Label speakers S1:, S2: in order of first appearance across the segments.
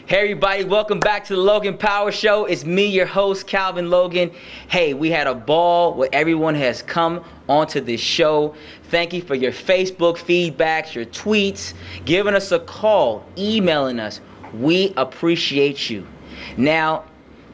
S1: Hey everybody, welcome back to the Logan Power Show. It's me, your host, Kelvin Logan. Hey, we had a ball where everyone has come onto this show. Thank you for your Facebook feedbacks, your tweets, giving us a call, emailing us. We appreciate you. Now,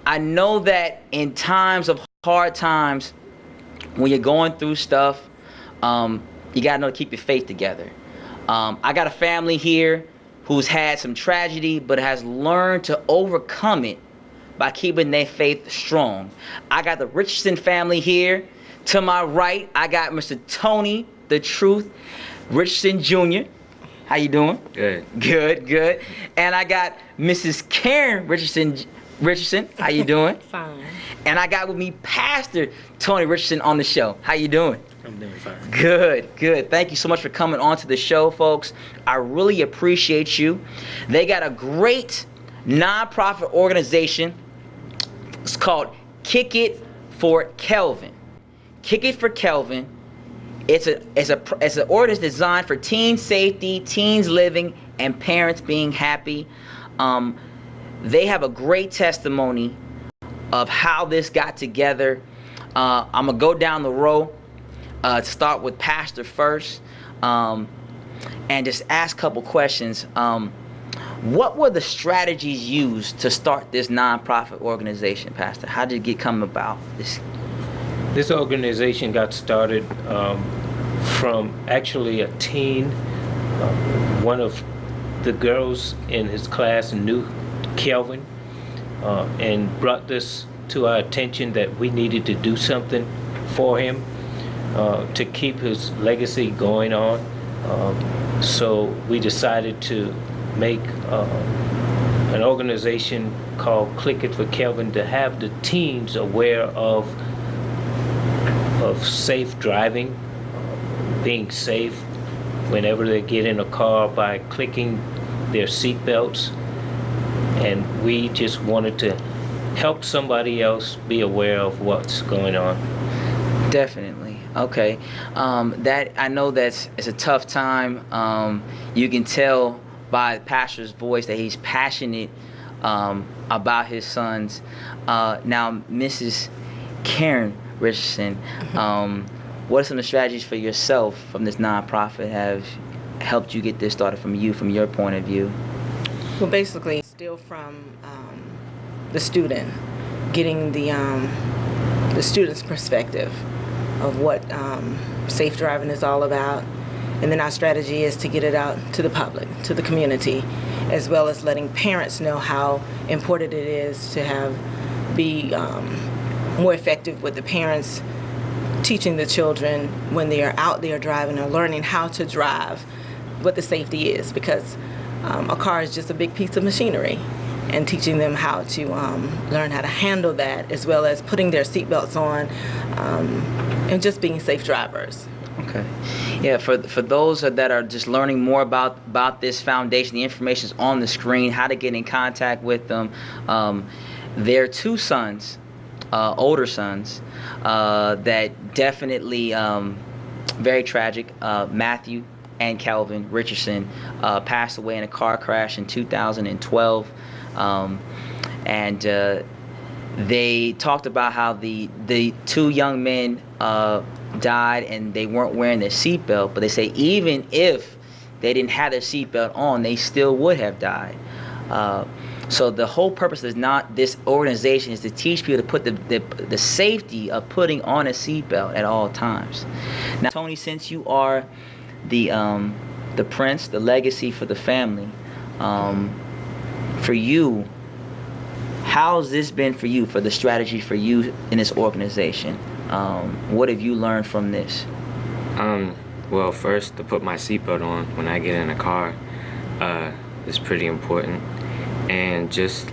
S1: I know that in times of hard times, when you're going through stuff, you gotta know to keep your faith together. I got a family here who's had some tragedy but has learned to overcome it by keeping their faith strong. I got the Richardson family here. To my right, I got Mr. Tony, the Truth, Richardson Jr. How you doing?
S2: Good.
S1: Good. And I got Mrs. Karen Richardson. How you doing?
S3: Fine.
S1: And I got with me Pastor Tony Richardson on the show. How you doing?
S2: I'm doing fine.
S1: Good. Thank you so much for coming on to the show, folks. I really appreciate you. They got a great nonprofit organization. It's called Klickit for Kelvin. Klickit for Kelvin. It's an organization designed for teen safety, teens living, and parents being happy. They have a great testimony of how this got together. I'm gonna go down the row. To start with Pastor first, and just ask a couple questions. What were the strategies used to start this nonprofit organization, Pastor? How did it come about?
S2: This organization got started from actually a teen. One of the girls in his class knew Kelvin and brought this to our attention that we needed to do something for him. To keep his legacy going on. So we decided to make an organization called Klickit for Kelvin to have the teens aware of safe driving, being safe whenever they get in a car by clicking their seat belts. And we just wanted to help somebody else be aware of what's going on.
S1: Definitely. Okay. That I know it's a tough time. You can tell by the pastor's voice that he's passionate about his sons. Now, Mrs. Karen Richardson, what are some of the strategies for yourself from this nonprofit have helped you get this started from your point of view?
S3: Well, basically, still from the student, getting the student's perspective of what safe driving is all about. And then our strategy is to get it out to the public, to the community, as well as letting parents know how important it is to be more effective with the parents, teaching the children when they are out there driving or learning how to drive, what the safety is, because a car is just a big piece of machinery, and teaching them how to learn how to handle that, as well as putting their seatbelts on and just being safe drivers.
S1: Okay. Yeah, for those that are just learning more about this foundation, the information is on the screen, how to get in contact with them. Their two sons, older sons, that definitely very tragic, Matthew and Kelvin Richardson, passed away in a car crash in 2012. And they talked about how the two young men died and they weren't wearing their seatbelt, but they say even if they didn't have their seatbelt on, they still would have died. So the whole purpose is not this organization is to teach people to put the safety of putting on a seatbelt at all times. Now, Tony, since you are the prince, the legacy for the family, for you, how's this been for you, for the strategy for you in this organization? What have you learned from this?
S4: Well, first, to put my seatbelt on when I get in a car is pretty important. And just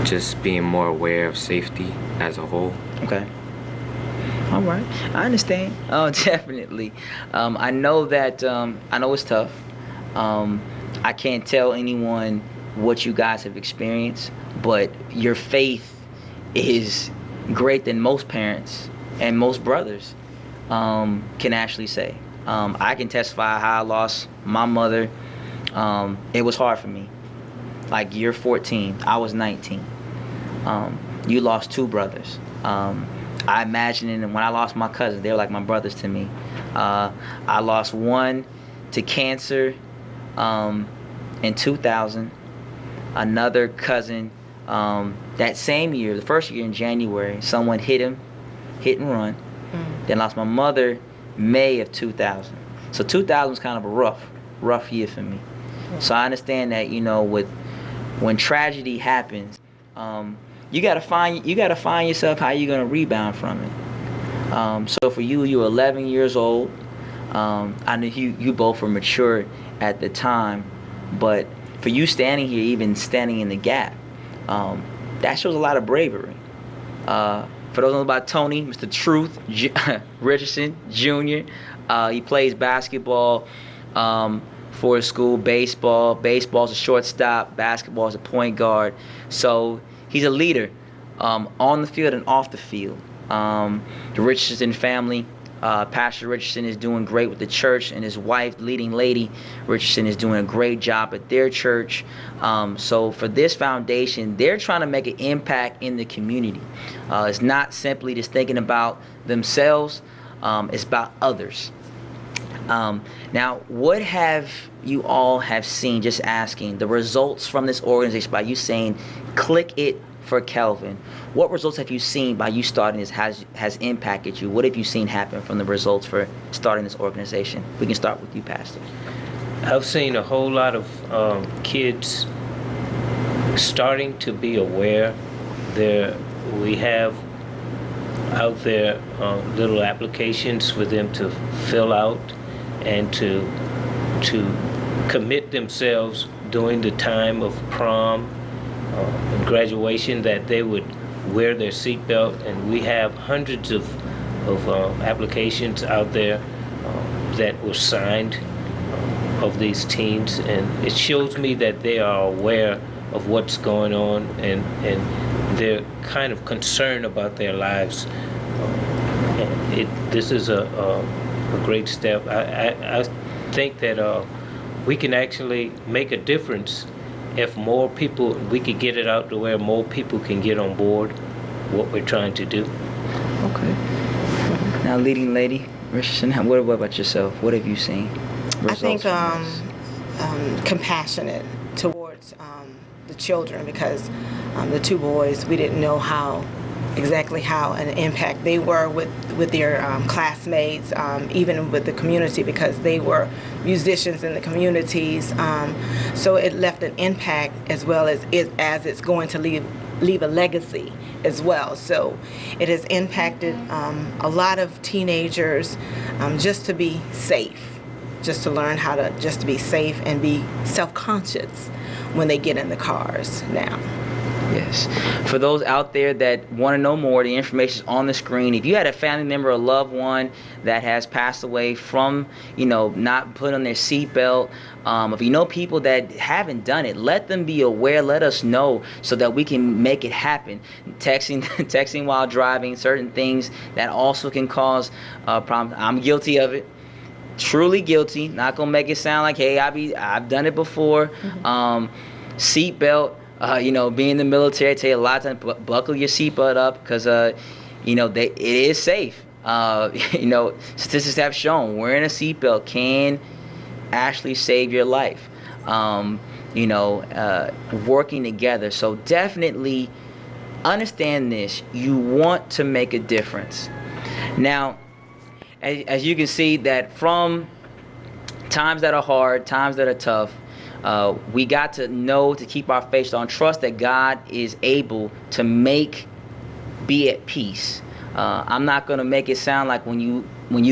S4: just being more aware of safety as a whole.
S1: Okay. All right. I understand. Oh, definitely. I know that, I know it's tough. I can't tell anyone what you guys have experienced, but your faith is greater than most parents and most brothers can actually say. I can testify how I lost my mother it was hard for me. Like you're 14, I was 19. You lost 2 brothers. I imagine, and when I lost my cousins, they were like my brothers to me. I lost one to cancer in 2000. Another cousin that same year, the first year in January, someone hit and run. Then lost my mother May of 2000. So 2000 was kind of a rough year for me. So I understand that, when tragedy happens, you gotta find yourself how you're gonna rebound from it. So for you were 11 years old. I knew you both were mature at the time, but for you standing here, even standing in the gap, that shows a lot of bravery. For those who know about Tony, Mr. Truth Richardson Jr., he plays basketball for his school, baseball's a shortstop, basketball is a point guard. So he's a leader on the field and off the field. The Richardson family, Pastor Richardson is doing great with the church, and his wife, leading lady Richardson, is doing a great job at their church. So for this foundation, they're trying to make an impact in the community. It's not simply just thinking about themselves, it's about others. Now, what have you all have seen, just asking, the results from this organization by you saying, Klickit for Kelvin? What results have you seen by you starting this has impacted you? What have you seen happen from the results for starting this organization? We can start with you, Pastor.
S2: I've seen a whole lot of kids starting to be aware. We have out there little applications for them to fill out and to commit themselves during the time of prom and graduation, that they would wear their seatbelt. And we have hundreds of applications out there that were signed of these teens, and it shows me that they are aware of what's going on, and they're kind of concerned about their lives. This is a great step. I think that we can actually make a difference if more people, we could get it out to where more people can get on board what we're trying to do.
S1: Okay. Now, leading lady Richardson, what about yourself? What have you seen?
S3: I think compassionate towards the children, because the 2 boys, we didn't know exactly how an impact they were with their classmates, even with the community, because they were musicians in the communities. So it left an impact, as well as it's going to leave a legacy as well. So it has impacted a lot of teenagers just to be safe, just to learn how to just to be safe and be self-conscious when they get in the cars now.
S1: Yes. For those out there that want to know more, the information is on the screen. If you had a family member or loved one that has passed away from, not putting on their seatbelt, if you know people that haven't done it, let them be aware. Let us know so that we can make it happen. Texting while driving, certain things that also can cause problems. I'm guilty of it. Truly guilty. Not gonna make it sound like, hey, I've done it before. Seatbelt. Being in the military, I tell you a lot of times, buckle your seatbelt up, because, it is safe. Statistics have shown wearing a seatbelt can actually save your life. Working together. So definitely understand this. You want to make a difference. Now, as you can see, that from times that are hard, times that are tough, we got to know to keep our faith on, trust that God is able to be at peace. I'm not going to make it sound like when you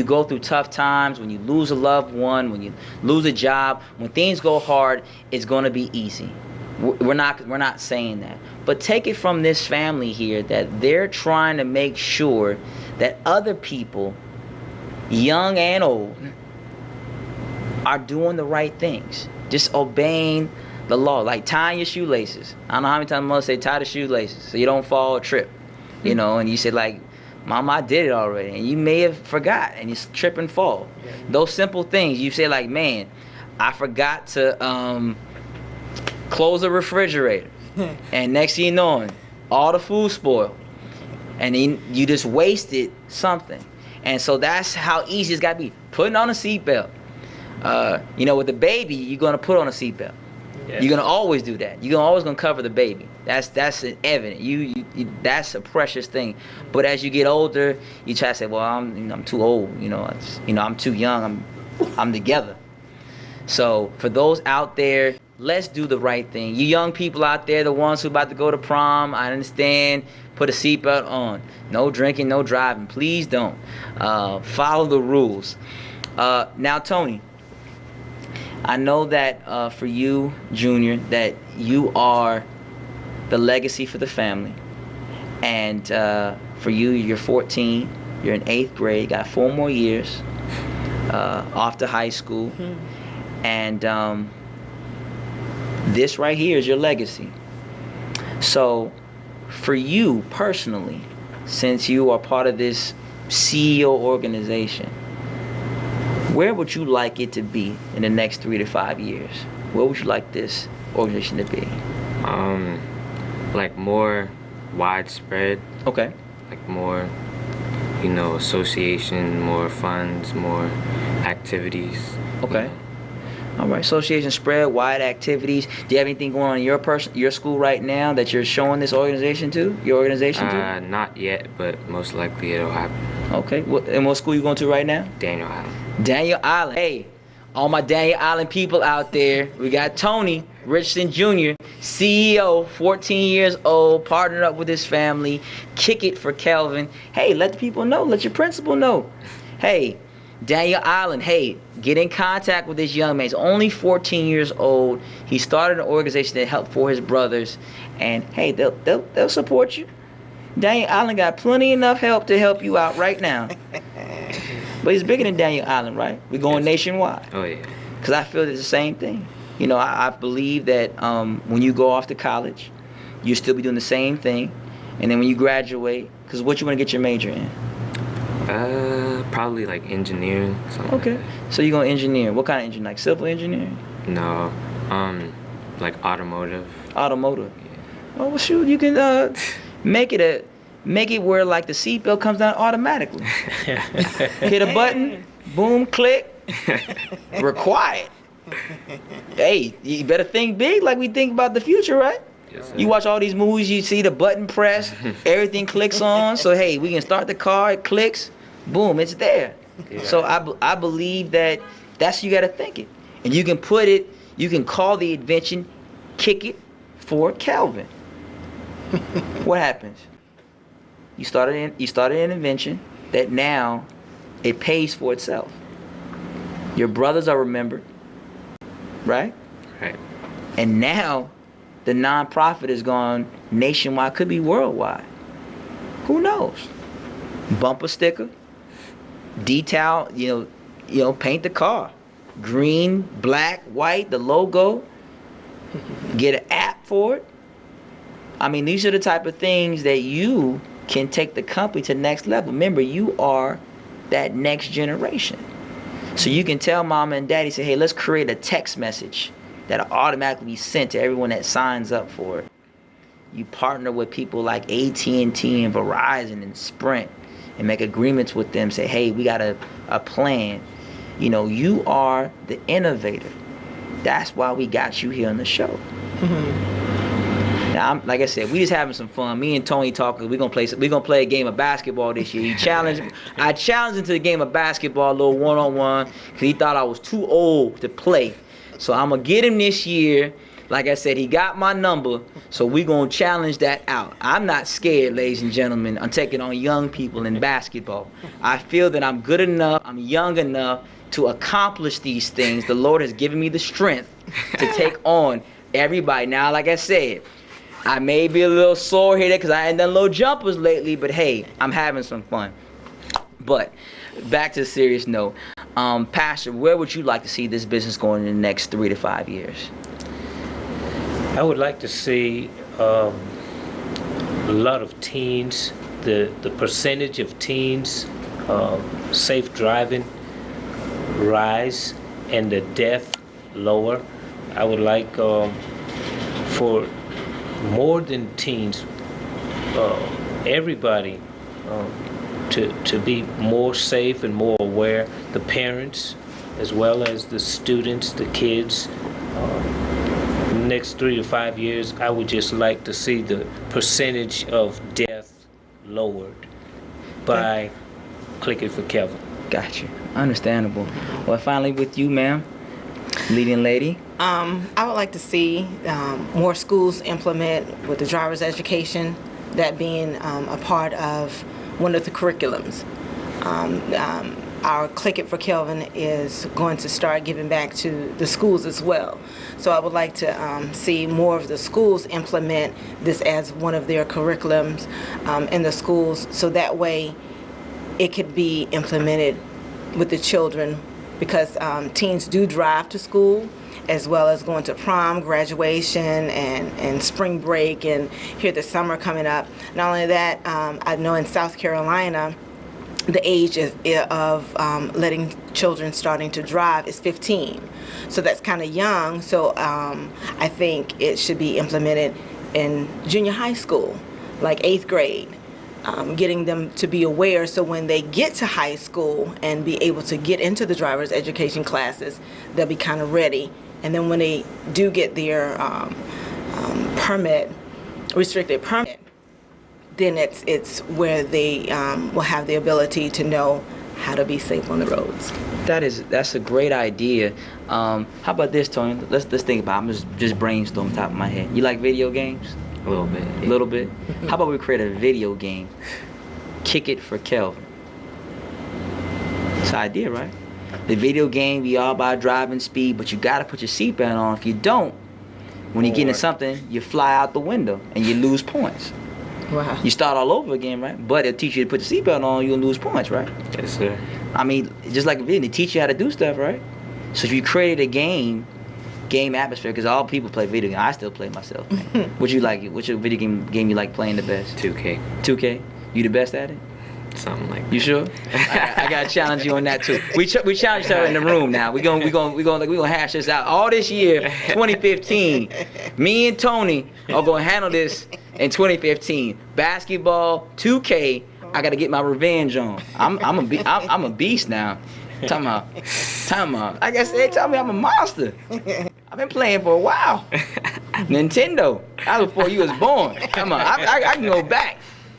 S1: go through tough times, when you lose a loved one, when you lose a job, when things go hard, it's going to be easy. We're not saying that. But take it from this family here that they're trying to make sure that other people, young and old, are doing the right things. Just obeying the law, like tying your shoelaces. I don't know how many times Mother say tie the shoelaces so you don't fall or trip, and you say like, Mama, I did it already, and you may have forgot and you trip and fall. Yeah. Those simple things, you say like, man, I forgot to close the refrigerator, and next thing you know, all the food spoiled, and then you just wasted something. And so that's how easy it's got to be. Putting on a seatbelt. You know, with the baby, you're gonna put on a seatbelt.
S2: Yeah.
S1: You're gonna always do that. You're always gonna cover the baby. That's evident. You that's a precious thing. But as you get older, you try to say, well, I'm too old. I'm too young. I'm together. So for those out there, let's do the right thing. You young people out there, the ones who about to go to prom, I understand. Put a seatbelt on. No drinking, no driving. Please don't. Follow the rules. Now, Tony, I know that for you, Junior, that you are the legacy for the family. And for you, you're 14. You're in 8th grade. Got 4 more years off to high school. And this right here is your legacy. So for you personally, since you are part of this CEO organization, where would you like it to be in the next 3 to 5 years? Where would you like this organization to be?
S4: Like more widespread.
S1: Okay.
S4: Like more, association, more funds, more activities.
S1: Okay. All right. Association spread, wide activities. Do you have anything going on in your school right now that you're showing this organization to? Your organization to?
S4: Not yet, but most likely it'll happen.
S1: Okay. And what school you going to right now?
S4: Daniel Allen.
S1: Daniel Allen. Hey, all my Daniel Allen people out there, we got Tony Richardson Jr., CEO, 14 years old, partnered up with his family. Klickit for Kelvin. Hey, let the people know. Let your principal know. Hey, Daniel Allen, hey, get in contact with this young man. He's only 14 years old. He started an organization that helped for his brothers. And, hey, they'll support you. Daniel Allen got plenty enough help to help you out right now. But he's bigger than Daniel Allen, right? We're going nationwide.
S4: Oh, yeah.
S1: Because I feel it's the same thing. I believe that when you go off to college, you'll still be doing the same thing. And then when you graduate, because what you want to get your major in?
S4: Probably like engineering.
S1: Okay.
S4: Like
S1: So you're going to engineer. What kind of engineering? Like civil engineering?
S4: no, like automotive.
S1: Automotive.
S4: Yeah.
S1: Oh, well, shoot, you can make it where like the seatbelt comes down automatically. Hit a button, boom, click, required. Hey, you better think big like we think about the future, right?
S4: Yes, sir.
S1: You watch all these movies, you see the button press, everything clicks on. So hey, we can start the car, it clicks, boom, it's there.
S2: Yeah.
S1: So I believe that that's you got to think it, and you can put it. You can call the invention Klickit for Kelvin. What happens? You started an invention that now it pays for itself. Your brothers are remembered, right?
S4: Right.
S1: And now the nonprofit is gone nationwide, could be worldwide. Who knows? Bumper sticker, detail, paint the car. Green, black, white, the logo. Get an app for it. I mean, these are the type of things that you can take the company to the next level. Remember, you are that next generation. So you can tell mama and daddy, say, hey, let's create a text message that'll automatically be sent to everyone that signs up for it. You partner with people like AT&T and Verizon and Sprint and make agreements with them. Say, hey, we got a plan. You are the innovator. That's why we got you here on the show. Now, like I said, we just having some fun. Me and Tony talking. We're gonna play a game of basketball this year. I challenged him to the game of basketball, a little one-on-one, because he thought I was too old to play. So I'm gonna get him this year. Like I said, he got my number, so we're gonna challenge that out. I'm not scared, ladies and gentlemen. I'm taking on young people in basketball. I feel that I'm good enough, I'm young enough to accomplish these things. The Lord has given me the strength to take on everybody. Now, like I said, I may be a little sore here because I ain't done little jumpers lately, but hey, I'm having some fun. But back to the serious note. Pastor, where would you like to see this business going in the next 3 to 5 years?
S2: I would like to see a lot of teens, the percentage of teens safe driving rise, and the death lower. I would like for more than teens, everybody to be more safe and more aware. The parents, as well as the students, the kids. Next 3 to 5 years, I would just like to see the percentage of death lowered by Klickit for Kelvin.
S1: Gotcha. Understandable. Well, finally with you, ma'am, leading lady.
S3: I would like to see more schools implement with the driver's education, that being a part of one of the curriculums. Our Klickit for Kelvin is going to start giving back to the schools as well. So I would like to see more of the schools implement this as one of their curriculums in the schools, so that way it could be implemented with the children, because teens do drive to school, as well as going to prom, graduation, and spring break, and here the summer coming up. Not only that, I know in South Carolina, the age of letting children starting to drive is 15. So that's kind of young. So I think it should be implemented in junior high school, like 8th grade, getting them to be aware, so when they get to high school and be able to get into the driver's education classes, they'll be kind of ready. And then when they do get their permit, restricted permit, then it's where they will have the ability to know how to be safe on the roads.
S1: That's a great idea. How about this, Tony? Let's think about it. I'm just brainstorming top of my head. You like video games?
S4: A little bit.
S1: A little bit? How about we create a video game? Kick It for Kelvin. It's an idea, right? The video game be all about driving speed, but you gotta put your seatbelt on. If you don't, when you get into something, you fly out the window and you lose points.
S3: Wow.
S1: You start all over again, right? But it'll teach you to put your seatbelt on, you'll lose points, right?
S4: Yes, sir.
S1: I mean, just like a video, they teach you how to do stuff, right? So if you created a game atmosphere, because all people play video games. I still play myself. What you like? What's your video game you like playing the best?
S4: 2K.
S1: 2K? You the best at it?
S4: Something like that.
S1: You sure? I gotta challenge you on that too. We challenge each other in the room now. We gonna hash this out. All this year, 2015, me and Tony are gonna handle this in 2015. Basketball, 2K. I gotta get my revenge on. I'm a beast now. Talking about. Like I said, tell me I'm a monster. I've been playing for a while. Nintendo. That was before you was born. Come on, I can go back.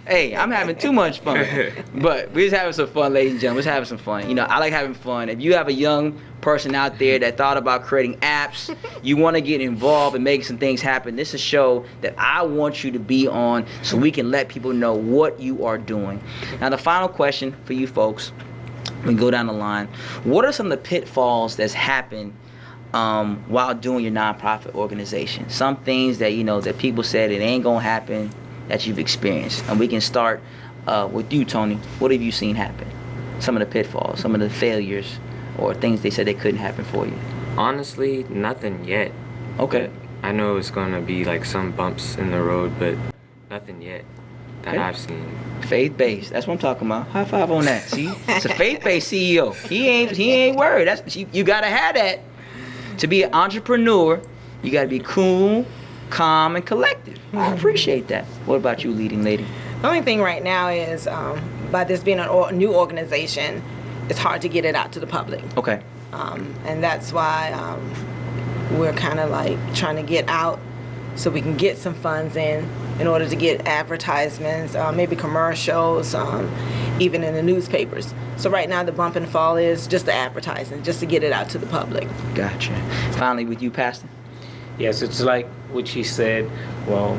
S1: Hey, I'm having too much fun. But we're just having some fun, ladies and gentlemen. We're just having some fun. You know, I like having fun. If you have a young person out there that thought about creating apps, you want to get involved and make some things happen, this is a show that I want you to be on so we can let people know what you are doing. Now, the final question for you folks, we go down the line. What are some of the pitfalls that's happened while doing your nonprofit organization? Some things that, you know, that people said it ain't going to happen, that you've experienced. And we can start with you, Tony. What have you seen happen? Some of the pitfalls, some of the failures, or things they said they couldn't happen for you.
S4: Honestly, nothing yet.
S1: Okay.
S4: I know it's gonna be like some bumps in the road, but nothing yet that
S1: Okay.
S4: I've seen.
S1: Faith-based. That's what I'm talking about. High five on that. See, it's a faith-based CEO. He ain't worried. You gotta have that. To be an entrepreneur, you gotta be cool, calm, and collected. I appreciate that. What about you, leading lady?
S3: The only thing right now is, by this being a new organization, it's hard to get it out to the public.
S1: Okay.
S3: And that's why we're kind of like trying to get out so we can get some funds in order to get advertisements, maybe commercials, even in the newspapers. So right now the bump and fall is just the advertising, just to get it out to the public.
S1: Gotcha. Finally, with you, Pastor.
S2: Yes, it's like what she said. Well,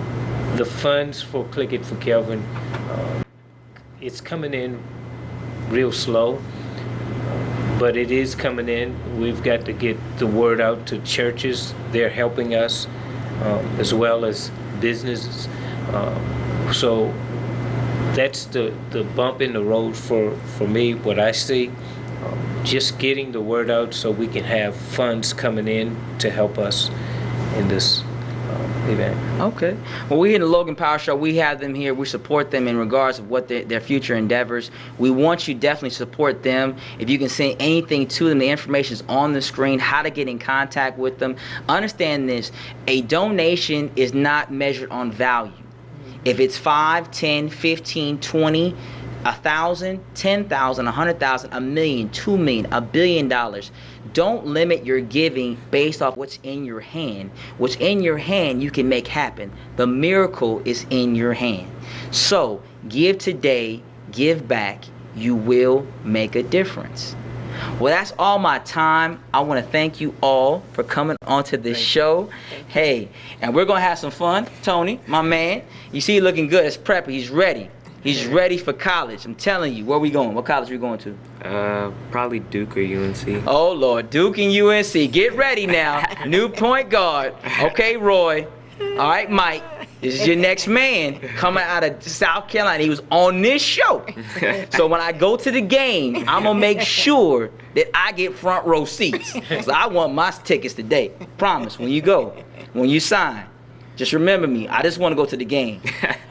S2: the funds for Klickit for Kelvin, it's coming in real slow, but it is coming in. We've got to get the word out to churches. They're helping us, as well as businesses. So that's the bump in the road for me, what I see. Just getting the word out so we can have funds coming in to help us in this event.
S1: Okay. Well, we in the Logan Power Show, we have them here. We support them in regards of what their future endeavors. We want you definitely support them. If you can send anything to them, the information is on the screen, how to get in contact with them. Understand this, a donation is not measured on value. If it's 5, 10, 15, 20, 1,000, 10,000, 100,000, a million, 2 million, $1 billion. Don't limit your giving based off what's in your hand. What's in your hand, you can make happen. The miracle is in your hand. So give today, give back. You will make a difference. Well, that's all my time. I want to thank you all for coming onto this show. Hey, and we're going to have some fun. Tony, my man, you see, looking good. It's prepper. He's ready. He's ready for college. I'm telling you. Where we going? What college are we going to?
S4: Probably Duke or UNC.
S1: Oh, Lord. Duke and UNC. Get ready now. New point guard. Okay, Roy. All right, Mike. This is your next man coming out of South Carolina. He was on this show. So when I go to the game, I'm going to make sure that I get front row seats. So I want my tickets today. Promise, when you go, when you sign, just remember me. I just want to go to the game.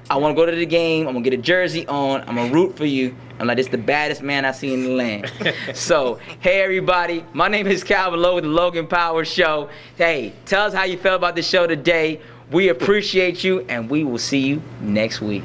S1: I want to go to the game. I'm going to get a jersey on. I'm going to root for you. I'm like, this is the baddest man I see in the land. So, hey, everybody. My name is Kelvin Lowe with the Logan Power Show. Hey, tell us how you felt about the show today. We appreciate you, and we will see you next week.